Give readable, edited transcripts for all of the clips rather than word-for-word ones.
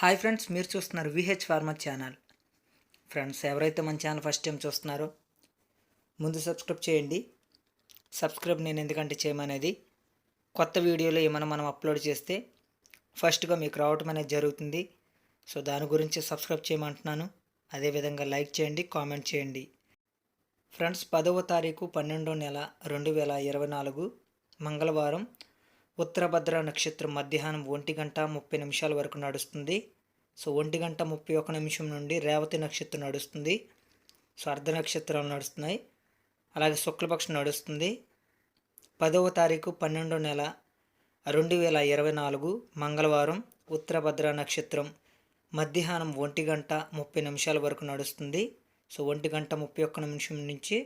Hi friends, మీరు చూస్తున్నారు VH farmer channel. Friends, ఎవరైతే మన ఛానల్ ఫస్ట్ టైం చూస్తున్నారో ముందు సబ్స్క్రైబ్ చేయండి. సబ్స్క్రైబ్ నేను ఎందుకంటే చేయమనేది కొత్త వీడియోలు ఏమైనా మనం అప్లోడ్ చేస్తే ఫస్ట్గా మీకు రావటం అనేది జరుగుతుంది. సో దాని గురించి సబ్స్క్రైబ్ చేయమంటున్నాను. అదేవిధంగా లైక్ చేయండి, కామెంట్ చేయండి. ఫ్రెండ్స్, 10వ తారీఖు 12వ నెల 2024 మంగళవారం ఉత్తరభద్ర నక్షత్రం మధ్యాహ్నం 1:30 వరకు నడుస్తుంది. సో 1:31 నుండి రేవతి నక్షత్రం నడుస్తుంది. సో అర్ధ నక్షత్రాలు నడుస్తున్నాయి. అలాగే శుక్లపక్షం నడుస్తుంది. 10వ తారీఖు 12వ నెల 2024 మంగళవారం ఉత్తరభద్ర నక్షత్రం మధ్యాహ్నం 1:30 వరకు నడుస్తుంది. సో 1:31 నుంచి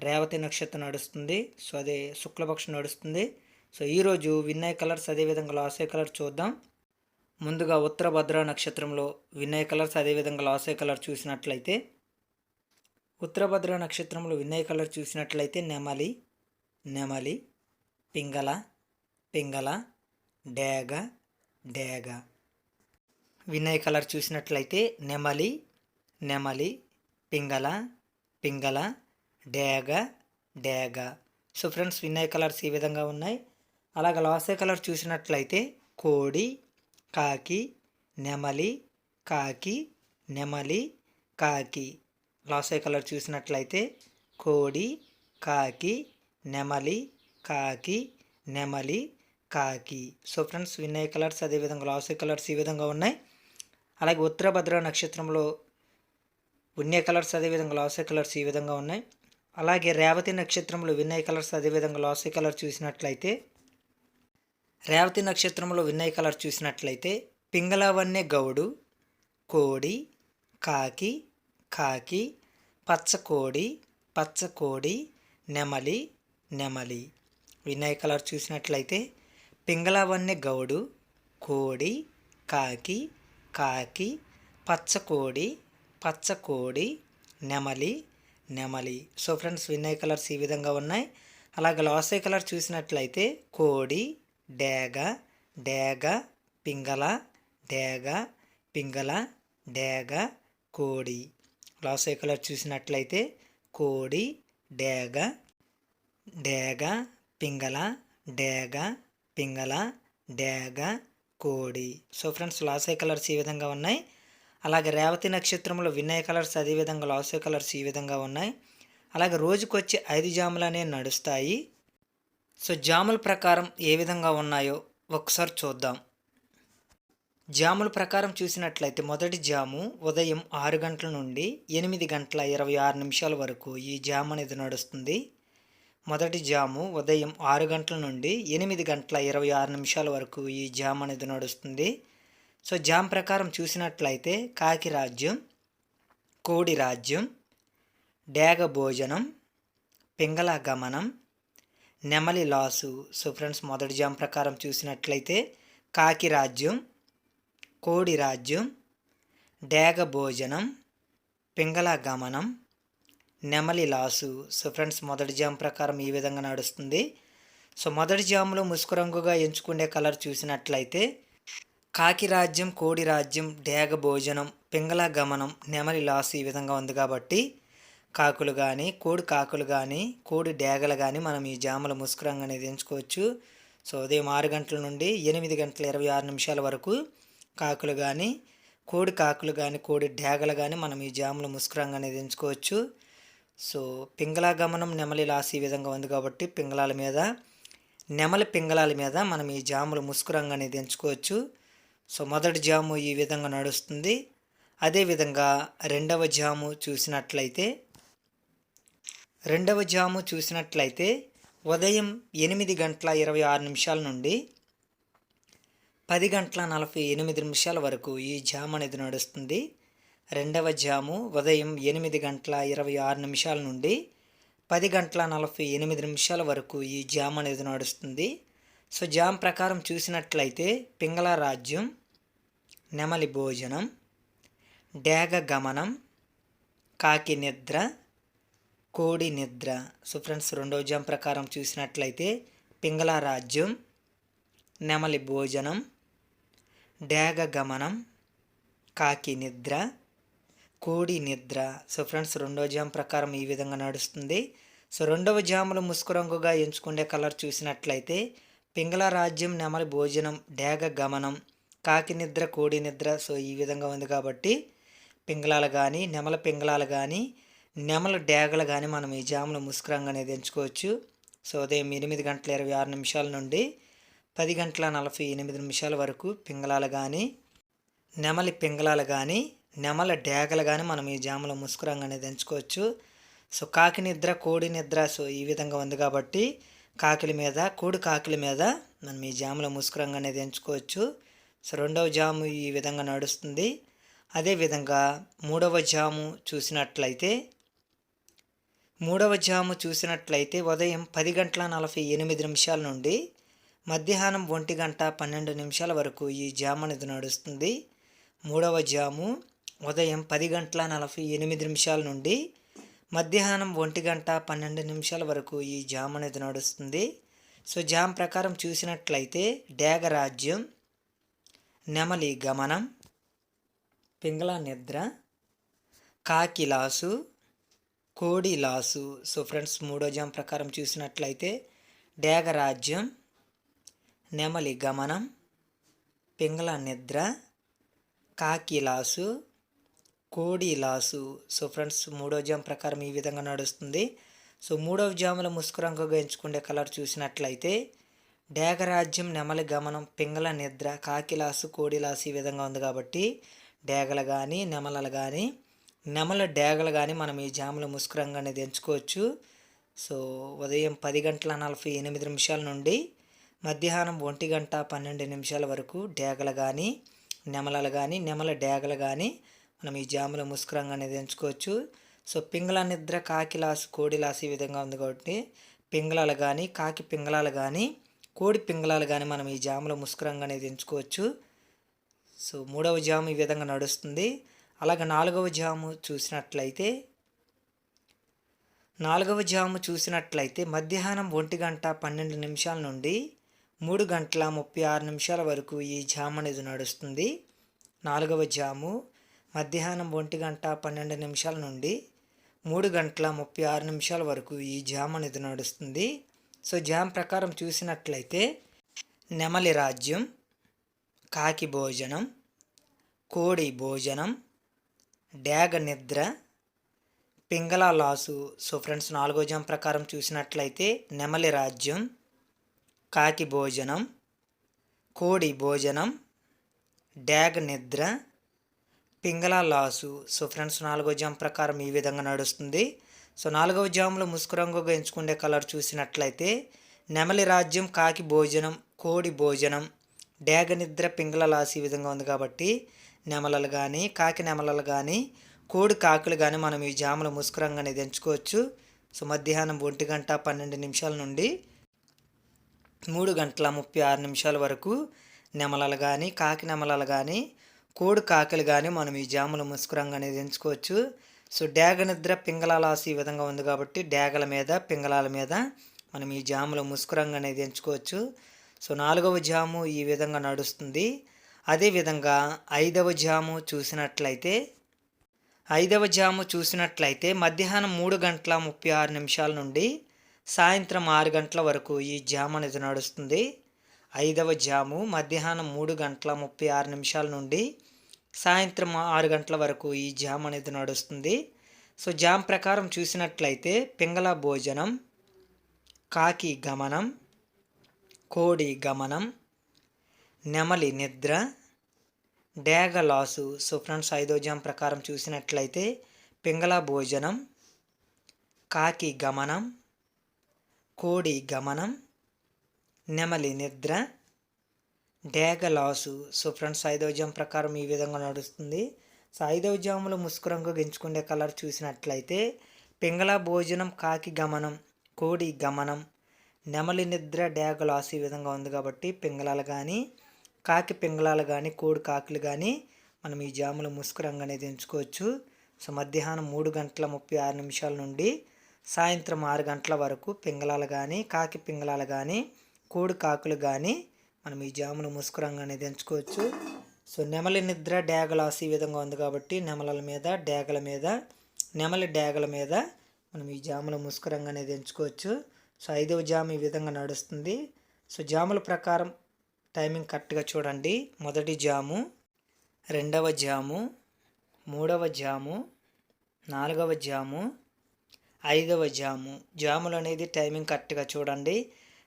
రేవతి నక్షత్రం నడుస్తుంది. సో అదే శుక్లపక్షం నడుస్తుంది. సో ఈరోజు విన్నయ కలర్స్ అదేవిధంగా లాసే కలర్ చూద్దాం. ముందుగా ఉత్తరభద్ర నక్షత్రంలో విన్నయ కలర్స్ అదేవిధంగా లాసే కలర్ చూసినట్లయితే, ఉత్తరభద్ర నక్షత్రంలో విన్నయ కలర్ చూసినట్లయితే నెమలి, నెమలి, పింగళ, పింగళ, డేగ, డేగ. విన్నయ కలర్ చూసినట్లయితే నెమలి, నెమలి, పింగళ, పింగళ, డేగ, డేగ. సో ఫ్రెండ్స్, విన్నయ కలర్స్ ఈ విధంగా ఉన్నాయి. అలాగే లాసే కలర్ చూసినట్లయితే కోడి, కాకి, నెమలి, కాకి, నెమలి, కాకి. లాసే కలర్ చూసినట్లయితే కోడి, కాకి, నెమలి, కాకి, నెమలి, కాకి. సో ఫ్రెండ్స్, విన్నయ కలర్స్ అదేవిధంగా లాసే కలర్స్ ఈ విధంగా ఉన్నాయి. అలాగే ఉత్తరభద్ర నక్షత్రంలో విన్నయ కలర్స్ అదేవిధంగా లాసే కలర్స్ ఈ విధంగా ఉన్నాయి. అలాగే రేవతి నక్షత్రంలో విన్నయ కలర్స్ అదేవిధంగా లాసే కలర్ చూసినట్లయితే, రేవతి నక్షత్రంలో విన్నయ కలర్ చూసినట్లయితే పింగళవన్నె గౌడు, కోడి, కాకి, కాకి, పచ్చకోడి, పచ్చకోడి, నెమలి, నెమలి. విన్నయ కలర్ చూసినట్లయితే పింగళవన్నె గౌడు, కోడి, కాకి, కాకి, పచ్చకోడి, పచ్చకోడి, నెమలి, నెమలి. సో ఫ్రెండ్స్, విన్నయ కలర్స్ ఈ విధంగా ఉన్నాయి. అలాగే లాసే కలర్ చూసినట్లయితే కోడి, డేగ, డేగ, పింగళ, డేగ, పింగళ, డేగ, కోడి. లాసే కలర్ చూసినట్లయితే కోడి, డేగ, డేగ, పింగళ, డేగ, పింగళ, డేగ, కోడి. సో ఫ్రెండ్స్, లాసే కలర్స్ ఈ విధంగా ఉన్నాయి. అలాగే రేవతి నక్షత్రంలో విన్నయ కలర్స్ అదేవిధంగా లాసే కలర్స్ ఈ విధంగా ఉన్నాయి. అలాగే రోజుకొచ్చి 5 జాములు అనేవి నడుస్తాయి. సో జాముల ప్రకారం ఏ విధంగా ఉన్నాయో ఒకసారి చూద్దాం. జాముల ప్రకారం చూసినట్లయితే మొదటి జాము ఉదయం 6 గంటల నుండి 8:26 వరకు ఈ జాము అనేది నడుస్తుంది. మొదటి జాము ఉదయం 6 గంటల నుండి 8:26 వరకు ఈ జాము అనేది నడుస్తుంది. సో జామ్ ప్రకారం చూసినట్లయితే కాకి రాజ్యం, కోడి రాజ్యం, డేగ భోజనం, పింగళ గమనం, నెమలి లాసు. సో ఫ్రెండ్స్, మొదటి జామ్ ప్రకారం చూసినట్లయితే కాకి రాజ్యం, కోడి రాజ్యం, డేగ భోజనం, పింగళ గమనం, నెమలి లాసు. సో ఫ్రెండ్స్, మొదటి జామ్ ప్రకారం ఈ విధంగా నడుస్తుంది. సో మొదటి జాములో ముసుగు రంగుగా ఎంచుకునే కలర్ చూసినట్లయితే కాకి రాజ్యం, కోడి రాజ్యం, డేగ భోజనం, పింగళ గమనం, నెమలి లాస్ ఈ విధంగా ఉంది కాబట్టి కాకులు కానీ, కోడి కాకులు కానీ, కోడి డేగలు కానీ మనం ఈ జాముల ముసుగు రంగు అనేది ఎంచుకోవచ్చు. సో ఉదయం 6 గంటల నుండి 8:26 వరకు కాకులు కానీ, కోడి కాకులు కానీ, కోడి డేగలు కానీ మనం ఈ జాముల ముసుగు రంగు అనేది ఎంచుకోవచ్చు. సో పింగళ గమనం, నెమలి లాస్ ఈ విధంగా ఉంది కాబట్టి పింగళాల మీద, నెమలి పింగళాల మీద మనం ఈ జాముల ముసుగు రంగు అనేది ఎంచుకోవచ్చు. సో మొదటి జాము ఈ విధంగా నడుస్తుంది. అదేవిధంగా రెండవ జాము చూసినట్లయితే ఉదయం 8:26 నుండి 10:48 వరకు ఈ జాము అనేది నడుస్తుంది. రెండవ జాము ఉదయం 8:26 నుండి 10:48 వరకు ఈ జాము అనేది నడుస్తుంది. సో జామ్ ప్రకారం చూసినట్లయితే పింగళ రాజ్యం, నెమలి భోజనం, డేగ గమనం, కాకి నిద్ర, కోడి నిద్ర. సో ఫ్రెండ్స్, రెండవ జామ్ ప్రకారం చూసినట్లయితే పింగళ రాజ్యం, నెమలి భోజనం, డేగ గమనం, కాకి నిద్ర, కోడి నిద్ర. సో ఫ్రెండ్స్ రెండవ జామ్ ప్రకారం ఈ విధంగా నడుస్తుంది. సో రెండవ జాములో ముసుగు రంగుగా ఎంచుకునే కలర్ చూసినట్లయితే పింగళ రాజ్యం, నెమలి భోజనం, డేగ గమనం, కాకి నిద్ర, కోడి నిద్ర. సో ఈ విధంగా ఉంది కాబట్టి పింగళాలు కానీ, నెమల పింగళాలు కానీ, నెమల డేగలు కానీ మనం ఈ జాములో ముసుగు రంగు అనేది ఎంచుకోవచ్చు. సో ఉదయం 8:26 నుండి 10:48 వరకు పింగళాలు కానీ, నెమలి పింగళాలు కానీ, నెమల డేగలు కానీ మనం ఈ జాములో ముసుగు రంగు అనేది ఎంచుకోవచ్చు. సో కాకి నిద్ర, కోడి నిద్ర. సో ఈ విధంగా ఉంది కాబట్టి కాకిల మీద, కోడి కాకిల మీద మనం ఈ జాములో ముసుగు రంగు అనేది ఎంచుకోవచ్చు. సో రెండవ జాము ఈ విధంగా నడుస్తుంది. అదేవిధంగా మూడవ జాము చూసినట్లయితే ఉదయం 10:48 నుండి మధ్యాహ్నం 1:12 వరకు ఈ జాము అనేది నడుస్తుంది. మూడవ జాము ఉదయం 10:48 నుండి మధ్యాహ్నం 1:12 వరకు ఈ జామ్ అనేది నడుస్తుంది. సో జామ్ ప్రకారం చూసినట్లయితే డేగ రాజ్యం, నెమలి గమనం, పింగళ నిద్ర, కాకి లాసు, కోడి లాసు. సో ఫ్రెండ్స్ మూడో జామ్ ప్రకారం చూసినట్లయితే డేగ రాజ్యం, నెమలి గమనం, పింగళ నిద్ర, కాకి లాసు, కోడి లాసు. సో ఫ్రెండ్స్ మూడో జామ్ ప్రకారం ఈ విధంగా నడుస్తుంది. సో మూడవ జాములో ముసుగు రంగుగా ఎంచుకునే కలర్ చూసినట్లయితే డేగ రాజ్యం, నెమలి గమనం, పింగళ నిద్ర, కాకి లాసు, కోడి లాసు ఈ విధంగా ఉంది కాబట్టి డేగలు కానీ, నెమలలు కానీ, నెమల డేగలు కానీ మనం ఈ జాములో ముసుగు రంగు అనేది ఎంచుకోవచ్చు. సో ఉదయం 10:48 నుండి మధ్యాహ్నం 1:12 వరకు డేగలు కానీ, నెమలలు కానీ, నెమల డేగలు కానీ మనం ఈ జాములో ముసుగు రంగు అనేది ఎంచుకోవచ్చు. సో పింగళ నిద్ర, కాకి లాసు, కోడి లాసు ఈ విధంగా ఉంది కాబట్టి పింగళాలు కానీ, కాకి పింగళాలు కానీ, కోడి పింగళాలు కానీ మనం ఈ జాములో ముసుగు రంగు అనేది ఎంచుకోవచ్చు. సో మూడవ జాము ఈ విధంగా నడుస్తుంది. అలాగే నాలుగవ జాము చూసినట్లయితే మధ్యాహ్నం 1:12 నుండి 3:36 వరకు ఈ జాము అనేది నడుస్తుంది. నాలుగవ జాము మధ్యాహ్నం 1:12 నుండి 3:36 వరకు ఈ జామ్ అనేది నడుస్తుంది. సో జామ్ ప్రకారం చూసినట్లయితే నెమలి రాజ్యం, కాకి భోజనం, కోడి భోజనం, డేగ నిద్ర, పింగళ లాసు. సో ఫ్రెండ్స్ నాలుగో జామ్ ప్రకారం చూసినట్లయితే నెమలి రాజ్యం, కాకి భోజనం, కోడి భోజనం, డేగ నిద్ర, పింగళ లాసు. సో ఫ్రెండ్స్ నాలుగో జామ్ ప్రకారం ఈ విధంగా నడుస్తుంది. సో నాలుగవ జాములో ముసుగు రంగుగా ఎంచుకునే కలర్ చూసినట్లయితే నెమలి రాజ్యం, కాకి భోజనం, కోడి భోజనం, డేగ నిద్ర, పింగళ లాసు ఈ విధంగా ఉంది కాబట్టి నెమలలు కానీ, కాకి నెమలలు కానీ, కోడి కాకులు కానీ మనం ఈ జాములో ముసుగు రంగు అనేది ఎంచుకోవచ్చు. సో మధ్యాహ్నం 1:12 నుండి 3:36 వరకు నెమలలు కానీ, కాకి నెమలలు కానీ, కోడి కాకులు కానీ మనం ఈ జాములో ముసుగు రంగు అనేది ఎంచుకోవచ్చు. సో డేగ నిద్ర, పింగళ లాసు ఈ విధంగా ఉంది కాబట్టి డేగల మీద, పింగళాల మీద మనం ఈ జాములో ముసుగు రంగు అనేది ఎంచుకోవచ్చు. సో నాలుగవ జాము ఈ విధంగా నడుస్తుంది. అదేవిధంగా ఐదవ జాము చూసినట్లయితే మధ్యాహ్నం 3:36 నుండి సాయంత్రం 6 గంటల వరకు ఈ జాము అనేది నడుస్తుంది. ఐదవ జాము మధ్యాహ్నం 3:36 నుండి సాయంత్రం 6 గంటల వరకు ఈ జామ్ అనేది నడుస్తుంది. సో జామ్ ప్రకారం చూసినట్లయితే పింగళ భోజనం, కాకి గమనం, కోడి గమనం, నెమలి నిద్ర, డేగ లాసు. సో ఫ్రెండ్స్ ఐదో జామ్ ప్రకారం చూసినట్లయితే పింగళ భోజనం, కాకి గమనం, కోడి గమనం, నెమలి నిద్ర, డేగ లాసు. సో ఫ్రెండ్స్ ఐదవ జామ్ ప్రకారం ఈ విధంగా నడుస్తుంది. సో ఐదవ జాములో ముసుగు రంగు ఎంచుకునే కలర్ చూసినట్లయితే పింగళ భోజనం, కాకి గమనం, కోడి గమనం, నెమలి నిద్ర, డేగ లాసు ఈ విధంగా ఉంది కాబట్టి పింగళాలు కానీ, కాకి పింగళాలు కానీ, కోడి కాకులు కానీ మనం ఈ జాములో ముసుగు రంగు అనేది ఎంచుకోవచ్చు. సో మధ్యాహ్నం 3:36 నుండి సాయంత్రం 6 గంటల వరకు పింగళాలు కానీ, కాకి పింగళాలు కానీ, కోడి కాకులు కానీ మనం ఈ జాములో ముసుగు రంగు అనేది ఎంచుకోవచ్చు. సో నెమలి నిద్ర డేగలాస్ ఈ విధంగా ఉంది కాబట్టి నెమలి డేగల మీద మనం ఈ జాముల ముస్కురంగా అనేది ఎంచుకోవచ్చు. సో 5వ జాము ఈ విధంగా నడుస్తుంది. సో జాముల ప్రకారం టైమింగ్ కరెక్ట్గా చూడండి. మొదటి జాము, రెండవ జాము, మూడవ జాము, 4వ జాము, 5వ జాము. జాములు అనేది టైమింగ్ కరెక్ట్గా చూడండి.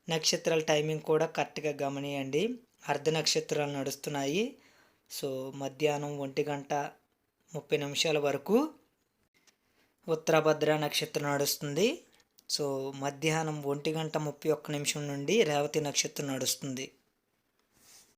నక్షత్రాల టైమింగ్ కూడా కరెక్ట్గా గమనియండి. అర్ధ నక్షత్రాలు నడుస్తున్నాయి. సో మధ్యాహ్నం 1:30 వరకు ఉత్తరభద్ర నక్షత్రం నడుస్తుంది. సో మధ్యాహ్నం 1:31 నుండి రేవతి నక్షత్రం నడుస్తుంది.